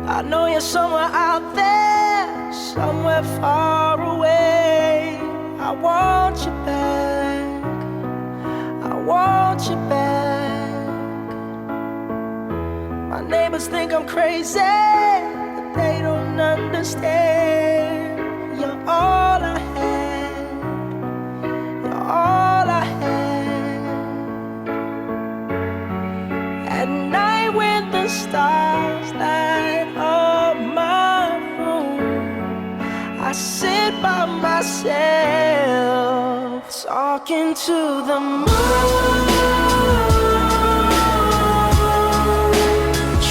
I know you're somewhere out there, somewhere far away. I want you back, I want you back. My neighbors think I'm crazy, but they don't understand. You're all I had, you're all I had. At night when the stars light up my room, I sit by myself, talking to the moon,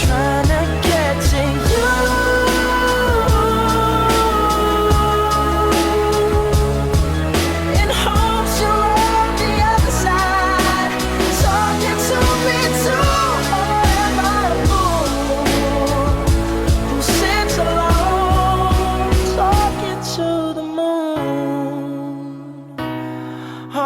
trying to get to you. In hopes you're on the other side, talking to me too. Or am I a fool who sits alone, talking to the moon? Oh,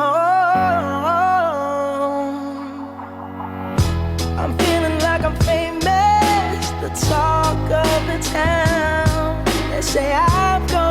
I'm feeling like I'm famous, the talk of the town. They say I've gone